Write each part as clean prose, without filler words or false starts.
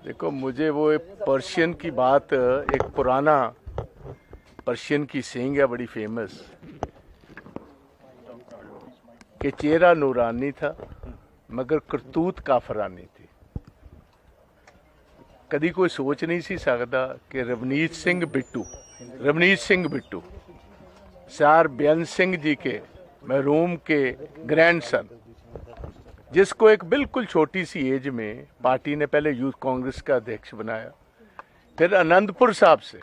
देखो, मुझे वो एक पर्शियन की बात, एक पुराना पर्शियन की सेइंग है बड़ी फेमस, कि चेहरा नूरानी था मगर करतूत काफरानी थी। कभी कोई सोच नहीं सी सकता कि रवनीत सिंह बिट्टू सर बेअंत सिंह जी के मरहूम के ग्रैंडसन, जिसको एक बिल्कुल छोटी सी एज में पार्टी ने पहले यूथ कांग्रेस का अध्यक्ष बनाया, फिर आनंदपुर साहब से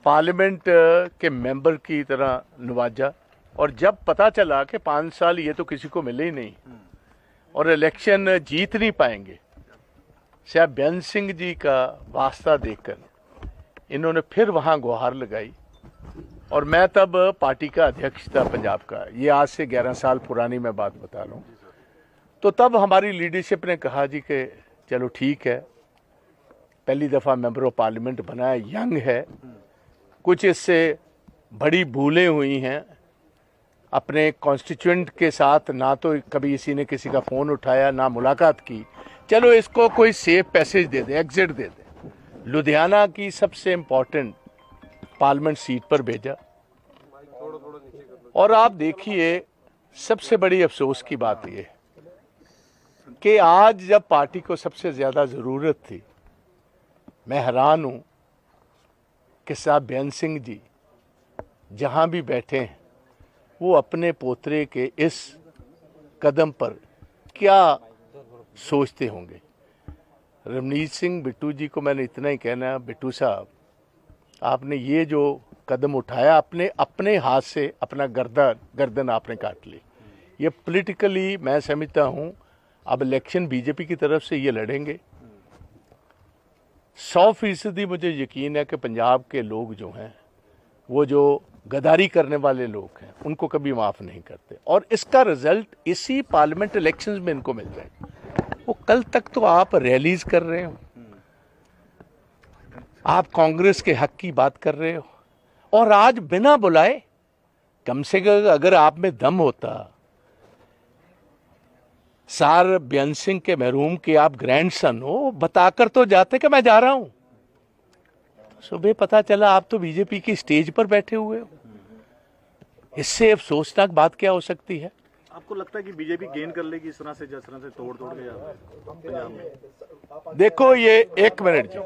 पार्लियामेंट के मेंबर की तरह नवाजा, और जब पता चला कि 5 साल ये तो किसी को मिले ही नहीं और इलेक्शन जीत नहीं पाएंगे, साहब बेअंत सिंह जी का वास्ता देखकर इन्होंने फिर वहां गुहार लगाई। और मैं तब पार्टी का अध्यक्ष था पंजाब का, ये आज से 11 साल पुरानी मैं बात बता रहा हूँ। तो तब हमारी लीडरशिप ने कहा जी कि चलो ठीक है, पहली दफ़ा मेंबर ऑफ पार्लियामेंट बना है, यंग है, कुछ इससे बड़ी भूलें हुई हैं, अपने कॉन्स्टिट्यूएंट के साथ ना तो कभी इसी ने किसी का फ़ोन उठाया ना मुलाकात की, चलो इसको कोई सेफ पैसेज दे दे, एग्जिट दे दे। लुधियाना की सबसे इम्पोर्टेंट पार्लियामेंट सीट पर भेजा। और आप देखिए, सबसे बड़ी अफसोस की बात यह कि आज जब पार्टी को सबसे ज़्यादा ज़रूरत थी, मैं हैरान हूँ कि साहब बेअंत सिंह जी जहाँ भी बैठे हैं वो अपने पोतरे के इस कदम पर क्या सोचते होंगे। रवनीत सिंह बिट्टू जी को मैंने इतना ही कहना है, बिट्टू साहब आपने ये जो कदम उठाया, अपने हाथ से अपना गर्दन आपने काट ली। ये पॉलिटिकली मैं समझता हूँ अब इलेक्शन बीजेपी की तरफ से ये लड़ेंगे। 100% मुझे यकीन है कि पंजाब के लोग जो हैं, वो जो गद्दारी करने वाले लोग हैं, उनको कभी माफ़ नहीं करते, और इसका रिजल्ट इसी पार्लियामेंट इलेक्शंस में इनको मिल जाएगा। वो कल तक तो आप रैलीज कर रहे हो, आप कांग्रेस के हक की बात कर रहे हो, और आज बिना बुलाए, कम से कम अगर आप में दम होता, सर बेअंत सिंह के मरहूम के आप ग्रैंडसन हो, बताकर तो जाते कि मैं जा रहा हूं। सुबह पता चला आप तो बीजेपी की स्टेज पर बैठे हुए हो। इससे अफसोसनाक बात क्या हो सकती है? आपको लगता है कि बीजेपी गेन कर लेगी इस तरह से, जिस तरह से तोड़ के जा रहा है पंजाब में? देखो, ये एक मिनट जी,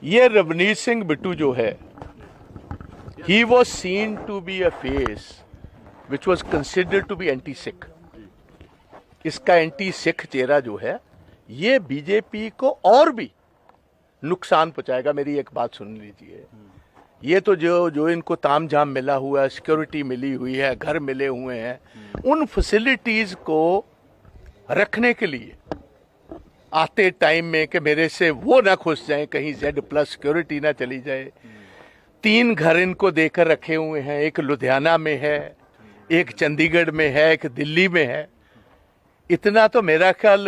ये रवनीत सिंह बिट्टू जो है, he was seen to be a face which was considered to be anti Sikh. इसका एंटी सिख चेहरा जो है, ये बीजेपी को और भी नुकसान पहुंचाएगा। मेरी एक बात सुन लीजिए, ये तो जो इनको तामझाम मिला हुआ है, सिक्योरिटी मिली हुई है, घर मिले हुए हैं, उन फैसिलिटीज को रखने के लिए आते टाइम में कि मेरे से वो ना खुश जाएं, कहीं Z+ सिक्योरिटी ना चली जाए। 3 घर इनको देकर रखे हुए हैं, एक लुधियाना में है, एक चंडीगढ़ में है, एक दिल्ली में है। इतना तो मेरा ख्याल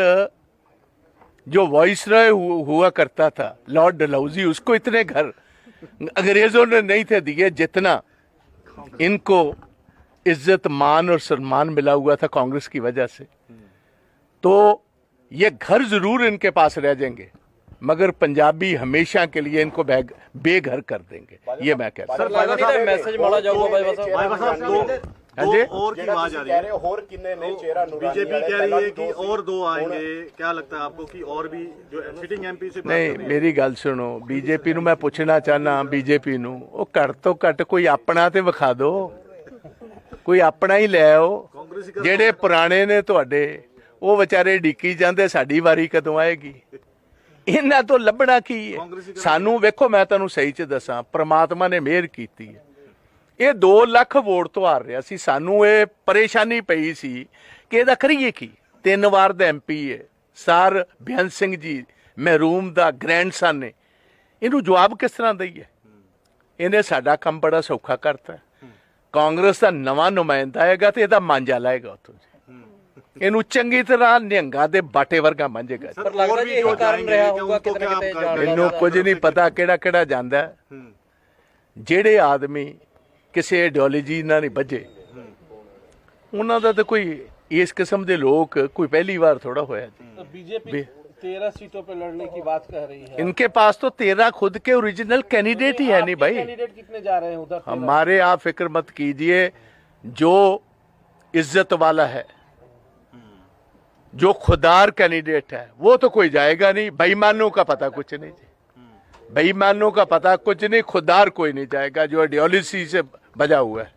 जो वाइसरॉय हुआ करता था लॉर्ड डलहौजी, उसको इतने घर अंग्रेजों ने नहीं थे दिए जितना इनको इज्जत मान और सम्मान मिला हुआ था कांग्रेस की वजह से। तो ये घर जरूर इनके पास रह जाएंगे, मगर पंजाबी हमेशा के लिए इनको बेघर कर देंगे, ये मैं कहता हूं। मैसेज माड़ा जाऊगा और की आवाज आ रही है, बीजेपी कह रही है कि और 2 आएंगे। क्या लगता है आपको कि और भी जो सिटिंग एमपी से? नहीं, मेरी गल सुनो, बीजेपी ਨੂੰ मैं पूछना चाहना, बीजेपी ਨੂੰ ਉਹ ਘੱਟ ਤੋਂ ਘੱਟ ਕੋਈ ਆਪਣਾ ਤੇ ਵਿਖਾ ਦਿਓ, ਕੋਈ ਆਪਣਾ ਹੀ ਲੈ ਆਓ। ਜਿਹੜੇ ਪੁਰਾਣੇ ਨੇ ਤੁਹਾਡੇ, ਉਹ ਵਿਚਾਰੇ ਢੀਕੀ ਜਾਂਦੇ ਸਾਡੀ ਵਾਰੀ ਕਦੋਂ ਆਏਗੀ। ਇਹਨਾਂ ਤੋਂ ਲੱਭਣਾ ਕੀ ਹੈ ਸਾਨੂੰ? ਵੇਖੋ, ਮੈਂ ਤੁਹਾਨੂੰ ਸਹੀ ਚ ਦੱਸਾਂ, ਪ੍ਰਮਾਤਮਾ ਨੇ ਮਿਹਰ ਕੀਤੀ ਹੈ, ਇਹ 2 ਲੱਖ ਵੋਟ ਤੋਂ ਹਾਰ ਰਿਹਾ ਸੀ। ਸਾਨੂੰ ਇਹ ਪਰੇਸ਼ਾਨੀ ਪਈ ਸੀ ਕਿ ਇਹਦਾ ਕਰੀਏ ਕੀ। 3 ਵਾਰ ਦਾ MP ਹੈ, ਸਰ ਬੇਅੰਤ ਸਿੰਘ ਜੀ ਮਰਹੂਮ ਦਾ ਗ੍ਰੈਂਡਸਨ ਨੇ, ਇਹਨੂੰ ਜਵਾਬ ਕਿਸ ਤਰ੍ਹਾਂ ਦਈਏ? ਇਹਨੇ ਸਾਡਾ ਕੰਮ ਬੜਾ ਸੌਖਾ ਕਰਤਾ। ਕਾਂਗਰਸ ਦਾ ਨਵਾਂ ਨੁਮਾਇੰਦਾ ਆਏਗਾ ਤੇ ਇਹਦਾ ਮਾਂਜਾ ਲਾਏਗਾ ਉੱਥੋਂ, ਇਹਨੂੰ ਚੰਗੀ ਤਰ੍ਹਾਂ ਨਿਹੰਗਾਂ ਦੇ ਬਾਟੇ ਵਰਗਾ ਮੰਝੇਗਾ। ਪਰ ਲੱਗਦਾ ਜੀ ਇਹ ਕਾਰਨ ਰਿਹਾ ਹੋਊਗਾ ਕਿਤੇ ਨਾ ਕਿਤੇ। ਮੈਨੂੰ ਕੁਝ ਨਹੀਂ ਪਤਾ ਕਿਹੜਾ ਜਾਂਦਾ। ਜਿਹੜੇ ਆਦਮੀ ਕਿਸੇ ਆਈਡੀਓਲੋਜੀ ਨਾਲ ਨਹੀਂ ਬੱਝੇ, ਉਹਨਾਂ ਦਾ ਤਾਂ ਕੋਈ इस किस्म के लोग कोई पहली बार थोड़ा होया जी। बीजेपी 13 सीटों पे लड़ने की बात कह रही है। इनके पास तो 13 खुद के ओरिजिनल कैंडिडेट ही है नहीं भाई। कैंडिडेट कितने जा रहे हैं उधर? हमारे आप फिक्र मत कीजिए, जो इज्जत वाला है, जो खुदार कैंडिडेट है, वो तो कोई जाएगा नहीं। बेईमानों का पता कुछ नहीं जी, बेईमानों का पता कुछ नहीं, खुदार कोई नहीं जाएगा। जो आइडियोलॉजी से बजा हुआ है,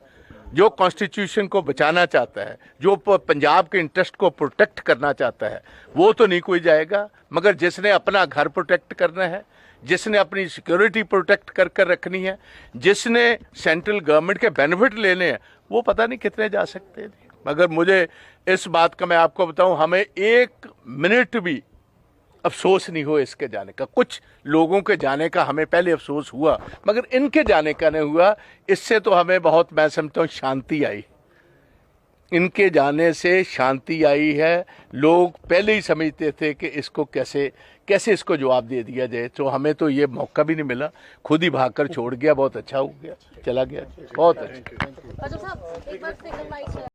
जो कॉन्स्टिट्यूशन को बचाना चाहता है, जो पंजाब के इंटरेस्ट को प्रोटेक्ट करना चाहता है, वो तो नहीं कोई जाएगा। मगर जिसने अपना घर प्रोटेक्ट करना है, जिसने अपनी सिक्योरिटी प्रोटेक्ट कर कर रखनी है, जिसने सेंट्रल गवर्नमेंट के बेनिफिट लेने हैं, वो पता नहीं कितने जा सकते हैं। मगर मुझे इस बात का मैं आपको बताऊं, हमें 1 मिनट भी अफसोस नहीं हुआ इसके जाने का। कुछ लोगों के जाने का हमें पहले अफसोस हुआ, मगर इनके जाने का नहीं हुआ। इससे तो हमें बहुत, मैं समझता हूँ, शांति आई। इनके जाने से शांति आई है। लोग पहले ही समझते थे कि इसको कैसे इसको जवाब दे दिया जाए, तो हमें तो ये मौका भी नहीं मिला। खुद ही भागकर छोड़ गया, बहुत अच्छा हो गया, चला गया, बहुत अच्छा।